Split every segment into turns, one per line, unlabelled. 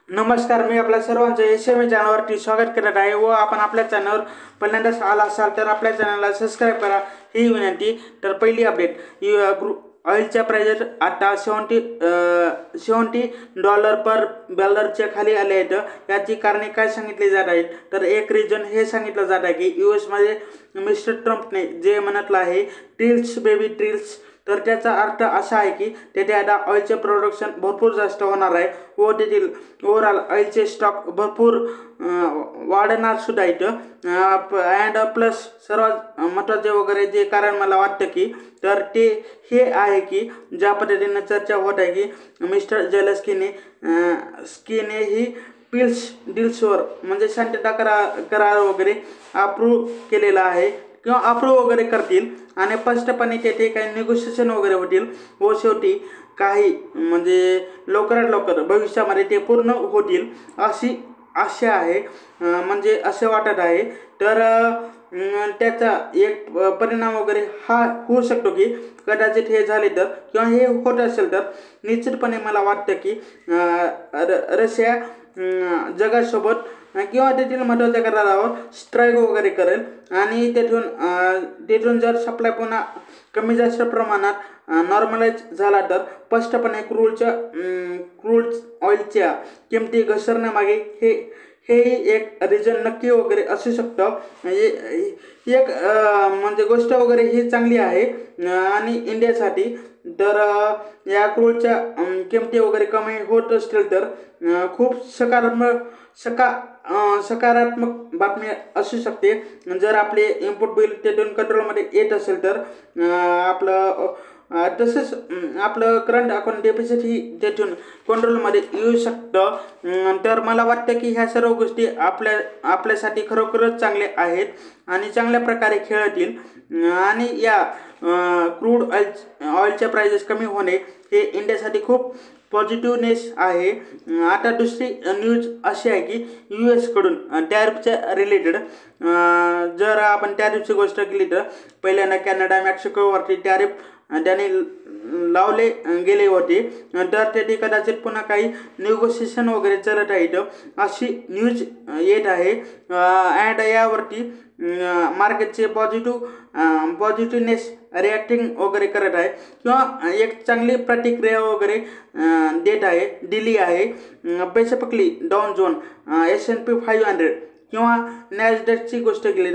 नमस्कार, मी आपल्या सर्वांचं एस-एम-ए चॅनलवरती स्वागत करत आहे व आपण आपल्या चॅनलवर पहिल्यांदाच आला असाल तर आपल्या चॅनलला सबस्क्राईब करा ही विनंती। तर पहिली अपडेट, ऑइलच्या प्राइस आता $70 पर बॅरलच्या खाली आले आहेत। याची कारणे काय सांगितली जात आहेत तर एक रिझन हे सांगितलं जात आहे की यूएसमध्ये मिस्टर ट्रम्पने जे म्हटलं आहे ट्रिल्स बेबी ट्रिल्स, तर त्याचा अर्थ असा आहे की तेथे आता ऑइलचे प्रोडक्शन भरपूर जास्त होणार आहे व तेथील ओव्हरऑल ऑइलचे स्टॉक भरपूर वाढणार सुद्धा आहेत। अँड प्लस सर्वात महत्त्वाचे वगैरे जे कारण मला वाटतं की तर ते हे आहे की ज्या पद्धतीने चर्चा होत आहे की मिस्टर जेलेन्स्कीने ही पीस डील्सवर म्हणजे शांतता करार वगैरे अप्रूव्ह केलेला आहे किंवा अप्रूव्ह वगैरे करतील आणि स्पष्टपणे तेथे काही निगोशिएशन वगैरे होतील व शेवटी काही म्हणजे लवकरात लवकर भविष्यामध्ये ते पूर्ण होतील अशी आशा आहे, म्हणजे असे वाटत आहे। तर त्याचा एक परिणाम वगैरे हा होऊ शकतो की कदाचित हे झाले तर किंवा हे होत असेल तर निश्चितपणे मला वाटतं की रशिया जगासोबत किंवा तेथील महत्त्वाच्या करारावर स्ट्राईक वगैरे करेल आणि तेथून जर सप्लाय पुन्हा कमी जास्त प्रमाणात नॉर्मलाइज झाला तर स्पष्टपणे क्रूड ऑइलच्या किमती घसरण्यामागे हेही एक रिझन नक्की वगैरे असू शकतं। एक म्हणजे गोष्ट वगैरे ही चांगली आहे आणि इंडियासाठी। तर या क्रूडच्या किमती वगैरे कमी होत असतील तर खूप सकारात्मक बातमी असू शकते। जर आपले इम्पोर्ट बिल तेथून कंट्रोलमध्ये येत असेल तर तसंच आपलं करंट अकाउंट डेफिसिट ही तेथून कंट्रोलमध्ये येऊ शकतं। तर मला वाटतं की ह्या सर्व गोष्टी आपल्यासाठी खरोखरच चांगले आहेत आणि चांगल्या प्रकारे खेळतील आणि या क्रूड ऑइलच्या प्राइसेस कमी होणे हे इंडियासाठी खूप पॉझिटिव्हनेस आहे। आता दुसरी न्यूज अशी आहे की यूएसकडून टॅरिफच्या रिलेटेड जर आपण टॅरिफची गोष्ट केली तर पहिल्यांदा कॅनडा मेक्सिकोवरती टॅरिफ त्याने लावले गेले होते, तर तेथे कदाचित पुन्हा काही निगोशिएशन वगैरे चालत आहेत अशी न्यूज येत आहे। अँड यावरती मार्केटचे पॉझिटिव्हनेस रिॲक्टिंग वगैरे करत आहे किंवा एक चांगली प्रतिक्रिया वगैरे दिली आहे। स्पेसिफिकली डाऊन झोन S&P 500 किंवा नॅसडॅकची गोष्ट केली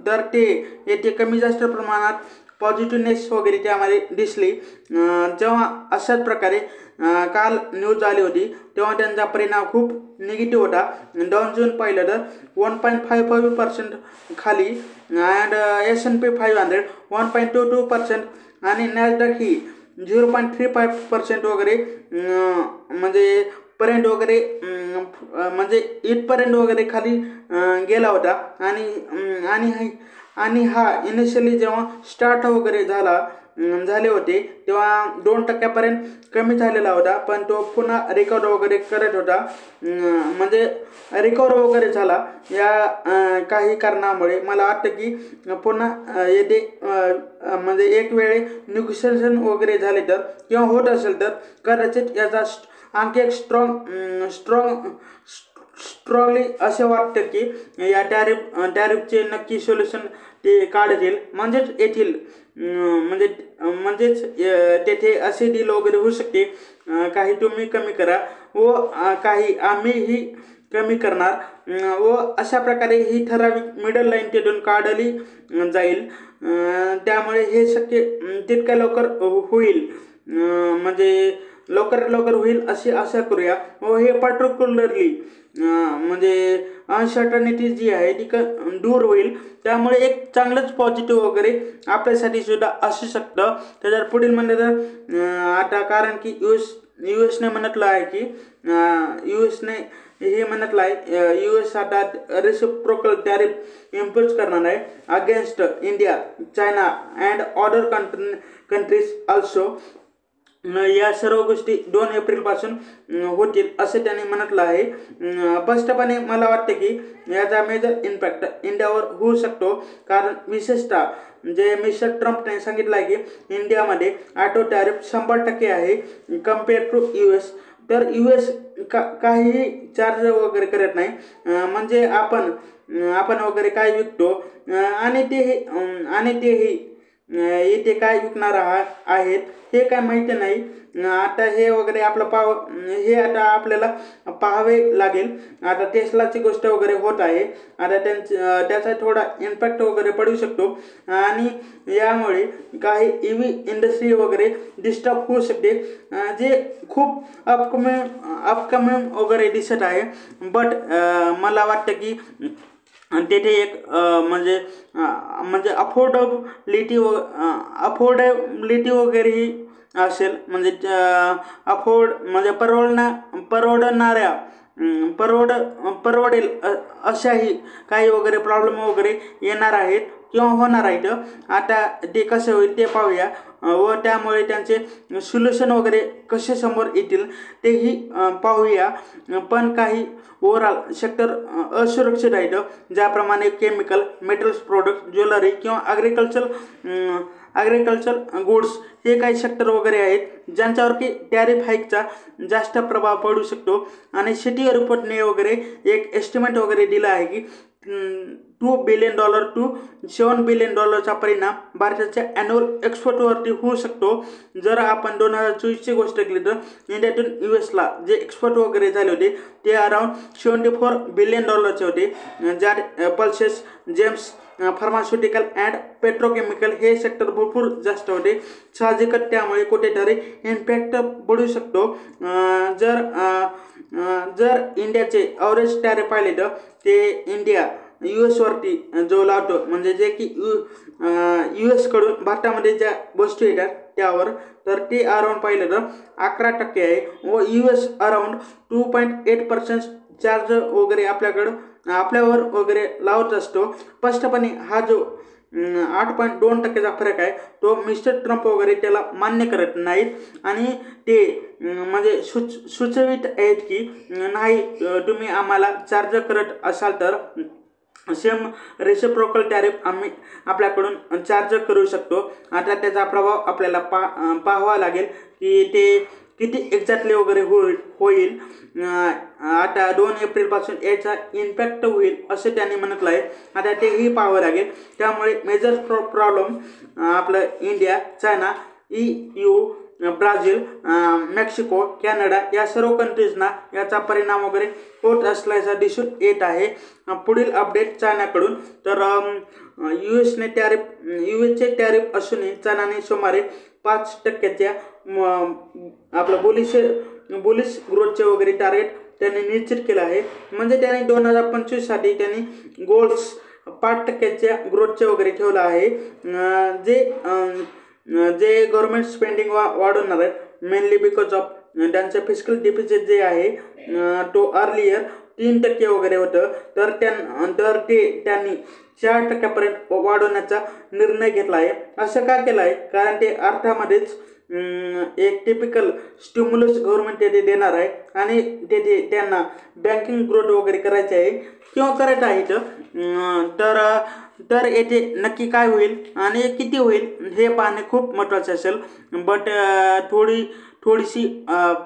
तर ते येथे कमी जास्त प्रमाणात पॉझिटिव्हनेस वगैरे त्यामध्ये दिसली। जेव्हा अशाच प्रकारे काल न्यूज आली होती तेव्हा त्यांचा परिणाम खूप निगेटिव्ह होता। डाऊन झोन पाहिलं तर 1.55% खाली अँड S&P 500 1.22% आणि नॅसडॅक ही 0.35% वगैरे म्हणजे पर्यंत वगैरे म्हणजे इथपर्यंत वगैरे खाली गेला होता आणि हा इनिशियली जेव्हा स्टार्ट वगैरे झाले होते तेव्हा 2% कमी झालेला होता, पण तो पुन्हा रिकवर वगैरे करत होता, म्हणजे रिकवर वगैरे झाला। या काही कारणामुळे मला वाटतं की पुन्हा येथे म्हणजे एक वेळे निगोशिएशन वगैरे झाले तर किंवा होत असेल तर कदाचित याचा आणखी एक स्ट्रॉंगली असे वाटतं की या टॅरिफचे नक्की सोल्युशन ते काढतील, म्हणजेच तेथे असे डील वगैरे होऊ शकते, काही तुम्ही कमी करा व काही आम्हीही कमी करणार व अशा प्रकारे ही ठराविक मिडल लाईन तिथून काढली जाईल। त्यामुळे हे शक्य तितक्या लवकर होईल, म्हणजे लवकरात लवकर होईल अशी आशा करूया व हे पर्टिक्युलरली म्हणजे अनसर्टनिटी जी आहे ती दूर होईल। त्यामुळे एक चांगलंच पॉझिटिव्ह वगैरे आपल्यासाठी सुद्धा असू शकतं। त्याच्यावर पुढील म्हणलं तर आता कारण की यूएसने म्हटलं आहे की यूएस आता रेसिप्रोकल टॅरिफ इम्पोज करणार आहे against India, China and other countries also. या सर्व गोष्टी 2 एप्रिलपासून होतील असे त्यांनी म्हटलं आहे। स्पष्टपणे मला वाटते की याचा मेजर इम्पॅक्ट इंडियावर होऊ शकतो, कारण विशेषतः जे मिस्टर ट्रम्पने सांगितलं आहे की इंडियामध्ये ऑटो टॅरिफ 100% आहे कम्पेअर टू यूएस। तर US काहीही चार्ज वगैरे करत नाही. म्हणजे आपण वगैरे काय विकतो आणि तेही इथे काय विकणार आहेत हे काय माहिती नाही. आता हे वगैरे हे आता आपल्याला पाहावे लागेल. आता टेस्लाची गोष्ट वगैरे होत आहे. आता त्याचा थोडा इम्पॅक्ट वगैरे पडू शकतो आणि यामुळे काही EV इंडस्ट्री वगैरे डिस्टर्ब होऊ शकते, जे खूप अपकमिंग वगैरे दिसत आहे. बट मला वाटतं की तेथे एक म्हणजे अफोर्डेबिलिटी वगैरेही असेल. म्हणजे म्हणजे परवडणाऱ्या परवडेल अशाही काही वगैरे प्रॉब्लेम वगैरे येणार आहेत किंवा होणार आहेत. आता ते कसे होईल ते पाहूया व त्यामुळे त्यांचे सोल्युशन वगैरे कसे समोर येतील तेही पाहूया. पण काही ओव्हरऑल सेक्टर असुरक्षित आहेत, ज्याप्रमाणे केमिकल, मेटल्स प्रोडक्ट, ज्वेलरी किंवा ॲग्रिकल्चर गुड्स हे काही सेक्टर वगैरे आहेत ज्यांच्यावरती टॅरिफ हाईकचा जास्त प्रभाव पडू शकतो. आणि सिटी रिपोर्टने वगैरे एक एस्टिमेट वगैरे दिला आहे की $2 बिलियन to $7 बिलियन परिणाम भारताच्या ॲन्युअल एक्सपोर्टवरती होऊ शकतो. जर आपण 2024ची गोष्ट केली तर इंडियातून USला जे एक्सपोर्ट वगैरे झाले होते ते अराउंड $74 बिलियन होते, ज्यात pulses, James, pharmaceutical and petrochemical हे सेक्टर भरपूर जास्त होते. साहजिकच त्यामुळे कुठेतरी इम्पॅक्ट पडू शकतो. जर इंडियाचे ॲव्हरेज टॅरिफ पाहिले तर ते इंडिया US वरती जो लावतो, म्हणजे जे की US कडून भारतामध्ये ज्या वस्तू येतात त्यावर, तर ते अराउंड पाहिलं तर 11% आहे व US अराउंड 2.8% चार्ज वगैरे आपल्यावर वगैरे लावत असतो. स्पष्टपणे हा जो 8.2%चा फरक आहे तो मिस्टर ट्रम्प वगैरे त्याला मान्य करत नाहीत आणि ते म्हणजे सुचवित आहेत की नाही, तुम्ही आम्हाला चार्ज करत असाल तर सेम रेसिप्रोकल टॅरिफ आम्ही आपल्याकडून चार्ज करू शकतो. आता त्याचा प्रभाव आपल्याला पाहावा लागेल की ते किती एक्झॅक्टली वगैरे होईल. आता 2 एप्रिलपासून याचा इम्पॅक्ट होईल असे त्यांनी म्हटलं आहे. आता तेही पाहावं लागेल. त्यामुळे मेजर प्रॉब्लेम आपलं India, China, EU, Brazil, Mexico, Canada या सर्व कंट्रीजना याचा परिणाम वगैरे होत असल्याचा दिसून येत आहे. पुढील अपडेट चायनाकडून तर USचे टॅरिफ असूनही चायनाने सुमारे 5%च्या आपलं बुलिश ग्रोथचे वगैरे टार्गेट त्यांनी निश्चित केलं आहे. म्हणजे त्यांनी 2025साठी त्यांनी गोल्स 5%च्या ग्रोथचे वगैरे ठेवलं आहे, जे गव्हर्नमेंट स्पेंडिंग वाढवणार आहेत. मेनली बिकॉज ऑफ त्यांचं फिस्कल डिफिसिट जे आहे तो अर्लियर 3% वगैरे होतं, तर त्यांनी 4% पर्यंत निर्णय घेतला आहे. असं का केलं आहे? कारण ते अर्थामध्येच एक टिपिकल स्टिम्युलस गव्हर्नमेंट तेथे देणार आहे आणि तेथे त्यांना बँकिंग ग्रोथ वगैरे करायचे आहे किंवा करत आहेत. तर येथे नक्की काय होईल आणि किती होईल हे पाहणे खूप महत्त्वाचे असेल. बट थोडीशी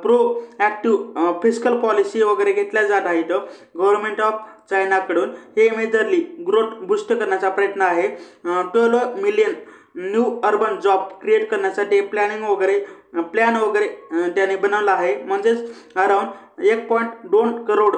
प्रोॲक्टिव्ह फिस्कल पॉलिसी वगैरे घेतल्या जात आहेत गव्हर्नमेंट ऑफ चायनाकडून. हे मेजरली ग्रोथ बूस्ट करण्याचा प्रयत्न आहे. 12 million new urban job create करण्यासाठी प्लॅन वगैरे त्याने बनवला आहे. म्हणजेच अराउंड 1.2 करोड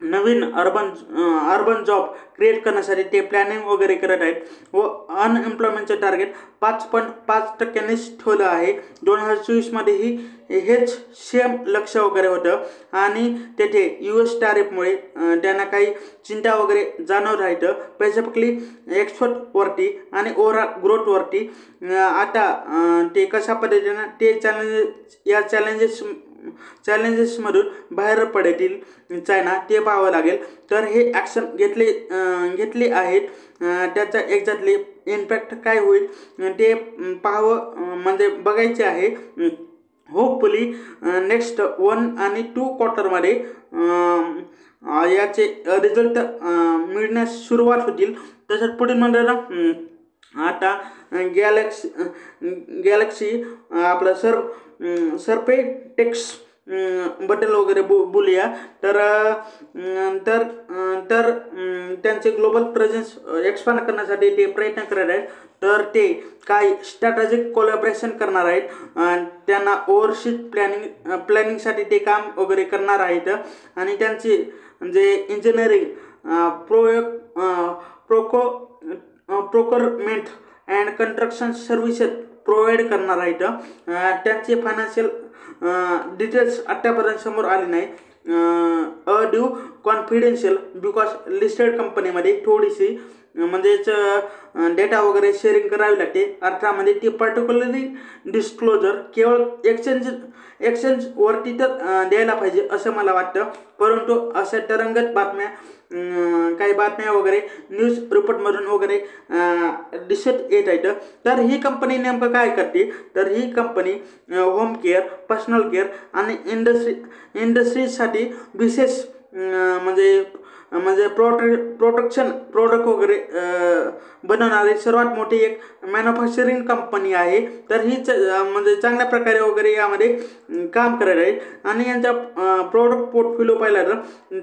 नवीन अर्बन जॉब क्रिएट करण्यासाठी ते प्लॅनिंग वगैरे करत आहेत व अनएम्प्लॉयमेंटचं टार्गेट 5.5%नीच ठेवलं आहे. 2024मध्येही हेच सेम लक्ष वगैरे होतं आणि तेथे US टॅरिफमुळे त्यांना काही चिंता वगैरे जाणवत राहतं, स्पेसिफिकली एक्सपोर्टवरती आणि ओव्हरऑल ग्रोथवरती. आता ते कशा पद्धतीनं ते चॅलेंजेसमधून बाहेर पडतील चायना ते पाहावं लागेल. तर हे ॲक्शन घेतले आहेत, त्याचा एक्झॅक्टली इम्पॅक्ट काय होईल ते पाहावं म्हणजे बघायचे आहे. होपफुली नेक्स्ट 1 आणि 2 क्वार्टरमध्ये याचे रिझल्ट मिळण्यास सुरुवात होतील. तसंच पुढील म्हणजे ना आता गॅलेक्सी आपलं सर्पेटेक्स बद्दल वगैरे बोलूया. तर तर तर त्यांचे ग्लोबल प्रेझेन्स एक्सपांड करण्यासाठी ते प्रयत्न करत आहेत. तर ते काही स्ट्रॅटेजिक कोलॅबरेशन करणार आहेत. त्यांना ओव्हरसीज प्लॅनिंगसाठी ते काम वगैरे करणार आहेत. आणि त्यांचे जे engineering procurement and construction services provide करणार आहेत. त्यांचे फायनान्शियल डिटेल्स आत्तापर्यंत समोर आले नाही. ड्यू कॉन्फिडेन्शियल बिकॉज लिस्टेड कंपनीमध्ये थोडीशी म्हणजेच डेटा वगैरे शेअरिंग करावी लागते. अर्थामध्ये ती पर्टिक्युलरली डिस्क्लोजर केवळ एक्सचेंजवरती तर द्यायला पाहिजे असं मला वाटतं. परंतु अशा तरंगत बातम्या काही बातम्या वगैरे न्यूज रिपोर्टमधून वगैरे दिसत येत आहेत. तर ही कंपनी नेमकं काय करते, तर ही company home care, personal care आणि इंडस्ट्रीजसाठी विशेष म्हणजे प्रोडक्शन प्रोडक्ट वगैरे बनवणारी सर्वात मोठी एक मॅन्युफॅक्चरिंग कंपनी आहे. तर ही म्हणजे चांगल्या प्रकारे वगैरे यामध्ये काम करत आहे. आणि यांचा प्रोडक्ट पोर्टफोलिओ पाहिला तर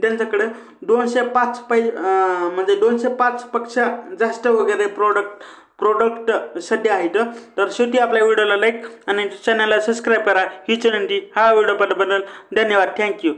त्यांच्याकडे 205 म्हणजे 205 पेक्षा जास्त वगैरे प्रोडक्ट सध्या आहेत. तर शेवटी आपल्या व्हिडिओला लाईक आणि चॅनलला सबस्क्राईब करा. ही विनंती. हा व्हिडिओ पाहिल्याबद्दल धन्यवाद. थँक्यू.